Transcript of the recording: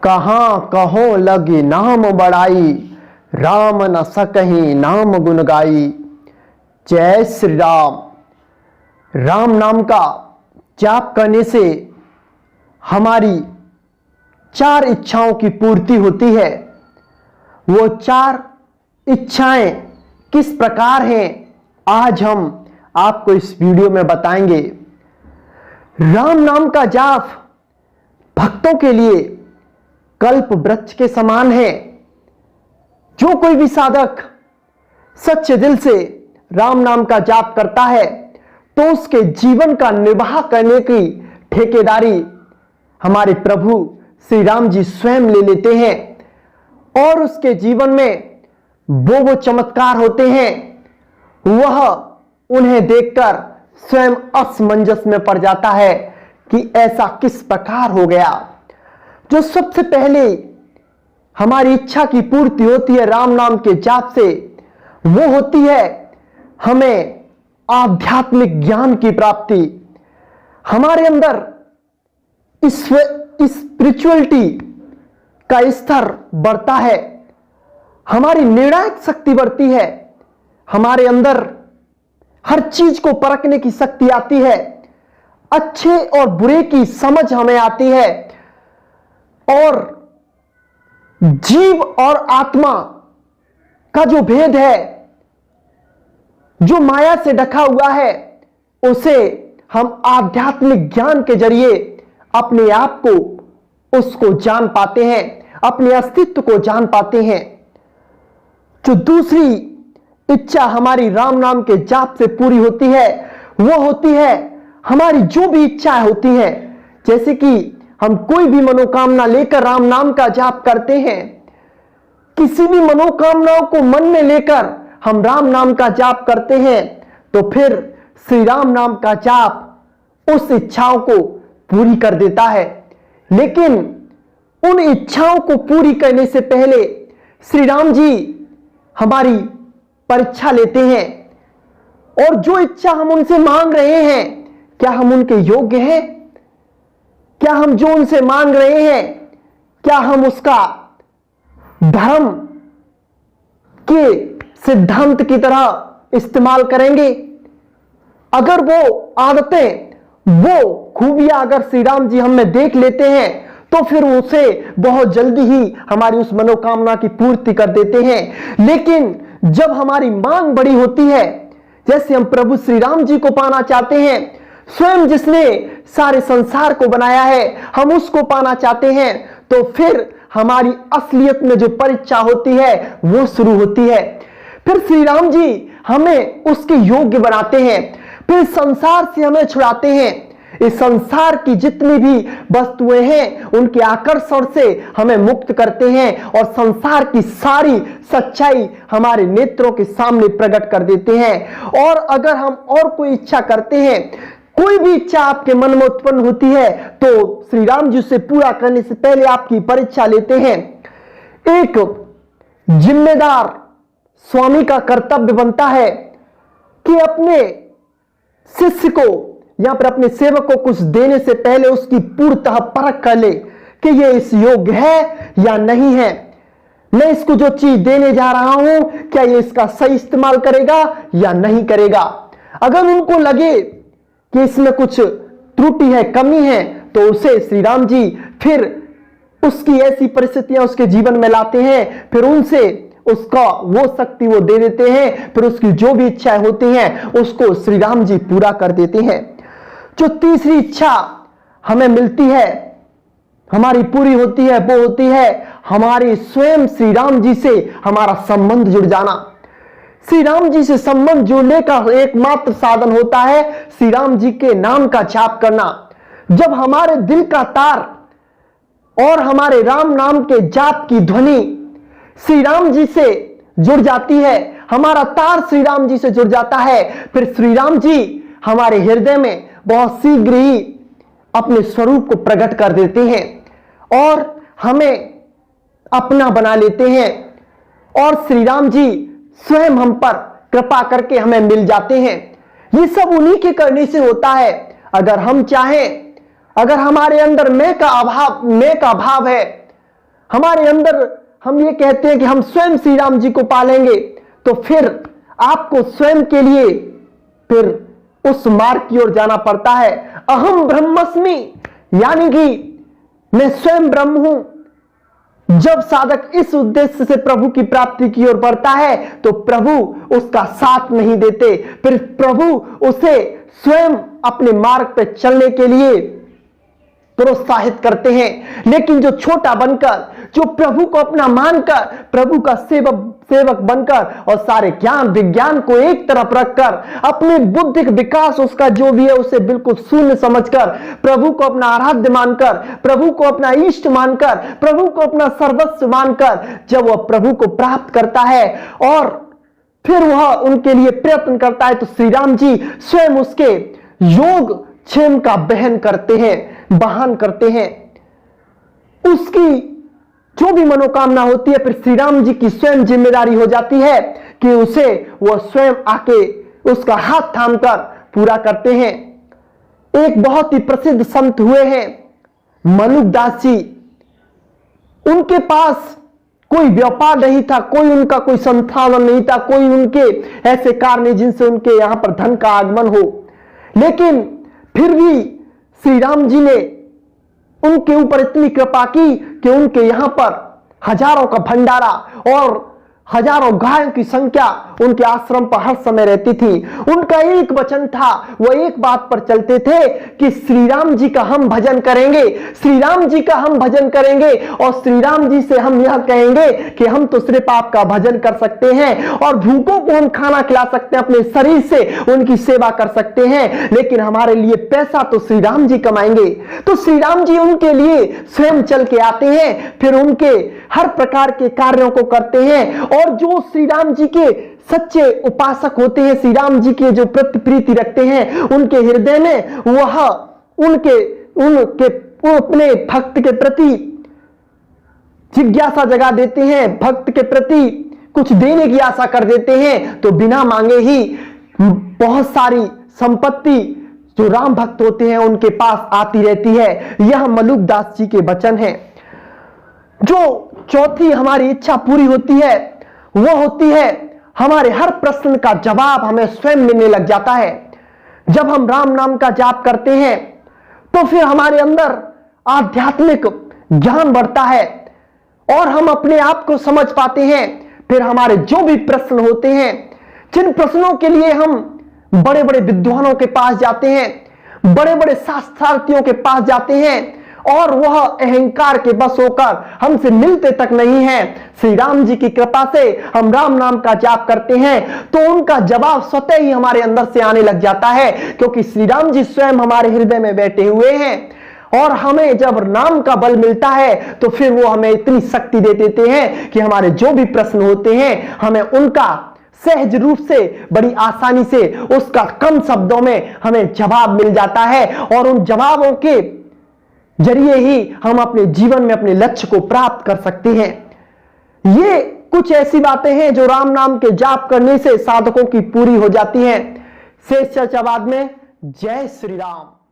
कहाँ कहो लगी नाम बड़ाई, राम न सकहीं नाम गुन गाई। जय श्री राम। राम नाम का जाप करने से हमारी 4 इच्छाओं की पूर्ति होती है। वो 4 इच्छाएं किस प्रकार हैं, आज हम आपको इस वीडियो में बताएंगे। राम नाम का जाप भक्तों के लिए कल्प वृक्ष के समान है। जो कोई भी साधक सच्चे दिल से राम नाम का जाप करता है तो उसके जीवन का निर्वाह करने की ठेकेदारी हमारे प्रभु श्री राम जी स्वयं ले लेते हैं और उसके जीवन में वो चमत्कार होते हैं, वह उन्हें देखकर स्वयं असमंजस में पड़ जाता है कि ऐसा किस प्रकार हो गया। जो सबसे पहले हमारी इच्छा की पूर्ति होती है राम नाम के जाप से, वो होती है हमें आध्यात्मिक ज्ञान की प्राप्ति। हमारे अंदर स्पिरिचुअलिटी का स्तर बढ़ता है, हमारी निर्णायक शक्ति बढ़ती है, हमारे अंदर हर चीज को परखने की शक्ति आती है, अच्छे और बुरे की समझ हमें आती है और जीव और आत्मा का जो भेद है, जो माया से ढका हुआ है, उसे हम आध्यात्मिक ज्ञान के जरिए अपने आप को उसको जान पाते हैं, अपने अस्तित्व को जान पाते हैं। जो दूसरी इच्छा हमारी राम नाम के जाप से पूरी होती है, वो होती है हमारी जो भी इच्छाएं होती हैं, जैसे कि हम कोई भी मनोकामना लेकर राम नाम का जाप करते हैं, किसी भी मनोकामनाओं को मन में लेकर हम राम नाम का जाप करते हैं, तो फिर श्री राम नाम का जाप उस इच्छाओं को पूरी कर देता है। लेकिन उन इच्छाओं को पूरी करने से पहले श्री राम जी हमारी परीक्षा लेते हैं और जो इच्छा हम उनसे मांग रहे हैं, क्या हम उनके योग्य हैं? क्या हम जो उनसे मांग रहे हैं, क्या हम उसका धर्म के सिद्धांत की तरह इस्तेमाल करेंगे? अगर वो आदतें, वो खूबियां अगर श्री राम जी हमें देख लेते हैं तो फिर उसे बहुत जल्दी ही हमारी उस मनोकामना की पूर्ति कर देते हैं। लेकिन जब हमारी मांग बड़ी होती है, जैसे हम प्रभु श्री राम जी को पाना चाहते हैं, स्वयं जिसने सारे संसार को बनाया है, हम उसको पाना चाहते हैं, तो फिर हमारी असलियत में जो परीक्षा होती है वो शुरू होती है। फिर श्री राम जी हमें उसके योग्य बनाते हैं, फिर संसार से हमें छुड़ाते हैं। इस संसार की जितनी भी वस्तुएं हैं उनके आकर्षण से हमें मुक्त करते हैं और संसार की सारी सच्चाई हमारे नेत्रों के सामने प्रकट कर देते हैं। और अगर हम और कोई इच्छा करते हैं, कोई भी इच्छा आपके मन में उत्पन्न होती है, तो श्री राम जी से पूरा करने से पहले आपकी परीक्षा लेते हैं। एक जिम्मेदार स्वामी का कर्तव्य बनता है कि अपने शिष्य को या पर अपने सेवक को कुछ देने से पहले उसकी पूर्णतः परख कर ले कि ये इस योग्य है या नहीं है। मैं इसको जो चीज देने जा रहा हूं, क्या ये इसका सही इस्तेमाल करेगा या नहीं करेगा। अगर उनको लगे कि इसमें कुछ त्रुटि है, कमी है, तो उसे श्री राम जी फिर उसकी ऐसी परिस्थितियां उसके जीवन में लाते हैं, फिर उनसे उसका वो शक्ति वो दे देते हैं, फिर उसकी जो भी इच्छाएं होती हैं उसको श्री राम जी पूरा कर देते हैं। जो तीसरी इच्छा हमें मिलती है, हमारी पूरी होती है, वो होती है हमारे स्वयं श्री राम जी से हमारा संबंध जुड़ जाना। श्री राम जी से संबंध जुड़ने का एकमात्र साधन होता है श्री राम जी के नाम का जाप करना। जब हमारे दिल का तार और हमारे राम नाम के जाप की ध्वनि श्री राम जी से जुड़ जाती है, हमारा तार श्री राम जी से जुड़ जाता है, फिर श्री राम जी हमारे हृदय में बहुत शीघ्र ही अपने स्वरूप को प्रकट कर देते हैं और हमें अपना बना लेते हैं और श्री राम जी स्वयं हम पर कृपा करके हमें मिल जाते हैं। ये सब उन्हीं के करने से होता है। अगर हम चाहें, अगर हमारे अंदर मैं का अभाव है हमारे अंदर हम ये कहते हैं कि हम स्वयं श्री राम जी को पालेंगे, तो फिर आपको स्वयं के लिए फिर उस मार्ग की ओर जाना पड़ता है। अहम ब्रह्मस्मि, यानी कि मैं स्वयं ब्रह्म हूं। जब साधक इस उद्देश्य से प्रभु की प्राप्ति की ओर बढ़ता है तो प्रभु उसका साथ नहीं देते, फिर प्रभु उसे स्वयं अपने मार्ग पर चलने के लिए प्रोत्साहित करते हैं। लेकिन जो छोटा बनकर, जो प्रभु को अपना मानकर, प्रभु का सेवक बनकर और सारे ज्ञान विज्ञान को एक तरफ रखकर, अपने बुद्धिक विकास उसका जो भी है उसे बिल्कुल शून्य समझकर, प्रभु को अपना आराध्य मानकर, प्रभु को अपना इष्ट मानकर, प्रभु को अपना सर्वस्व मानकर जब वह प्रभु को प्राप्त करता है और फिर वह उनके लिए प्रयत्न करता है, तो श्री राम जी स्वयं उसके योग क्षेम का बहन करते हैं, बहन करते हैं। उसकी जो भी मनोकामना होती है, फिर श्री राम जी की स्वयं जिम्मेदारी हो जाती है कि उसे वह स्वयं आके उसका हाथ थामकर पूरा करते हैं। एक बहुत ही प्रसिद्ध संत हुए हैं मलुकदास जी। उनके पास कोई व्यापार नहीं था, कोई उनका कोई संसाधन नहीं था, कोई उनके ऐसे कार्य नहीं जिनसे उनके यहां पर धन का आगमन हो, लेकिन फिर भी श्री राम जी ने उनके ऊपर इतनी कृपा की कि उनके यहां पर हजारों का भंडारा और हजारों गायों की संख्या उनके आश्रम पर हर समय रहती थी। उनका एक वचन था, वो एक बात पर चलते थे कि श्री राम जी का हम भजन करेंगे, श्री राम जी का हम भजन करेंगे और श्री राम जी से हम यह कहेंगे कि हम तो सिर्फ आपका भजन कर सकते हैं और भूखों को हम खाना खिला सकते हैं, अपने शरीर से उनकी सेवा कर सकते हैं, लेकिन हमारे लिए पैसा तो श्री राम जी कमाएंगे। तो श्री राम जी उनके लिए स्वयं चल के आते हैं, फिर उनके हर प्रकार के कार्यों को करते हैं और जो श्री राम जी के सच्चे उपासक होते हैं, श्री राम जी के जो प्रति प्रीति रखते हैं, उनके हृदय में वह उनके अपने भक्त के प्रति जिज्ञासा जगा देते हैं, भक्त के प्रति कुछ देने की आशा कर देते हैं, तो बिना मांगे ही बहुत सारी संपत्ति जो राम भक्त होते हैं उनके पास आती रहती है। यह मलुकदास जी के वचन है। जो चौथी हमारी इच्छा पूरी होती है वो होती है हमारे हर प्रश्न का जवाब हमें स्वयं मिलने लग जाता है। जब हम राम नाम का जाप करते हैं तो फिर हमारे अंदर आध्यात्मिक ज्ञान बढ़ता है और हम अपने आप को समझ पाते हैं। फिर हमारे जो भी प्रश्न होते हैं, जिन प्रश्नों के लिए हम बड़े बड़े विद्वानों के पास जाते हैं, बड़े बड़े शास्त्रार्थियों के पास जाते हैं और वह अहंकार के बस होकर हमसे मिलते तक नहीं है, श्री राम जी की कृपा से हम राम नाम का जाप करते हैं तो उनका जवाब स्वतः ही हमारे अंदर से आने लग जाता है, क्योंकि श्री राम जी स्वयं हमारे हृदय में बैठे हुए हैं। और हमें जब नाम का बल मिलता है तो फिर वो हमें इतनी शक्ति दे देते हैं कि हमारे जो भी प्रश्न होते हैं हमें उनका सहज रूप से, बड़ी आसानी से, उसका कम शब्दों में हमें जवाब मिल जाता है और उन जवाबों के जरिए ही हम अपने जीवन में अपने लक्ष्य को प्राप्त कर सकते हैं। ये कुछ ऐसी बातें हैं जो राम नाम के जाप करने से साधकों की पूरी हो जाती हैं। शेष चर्चा बाद में। जय श्री राम।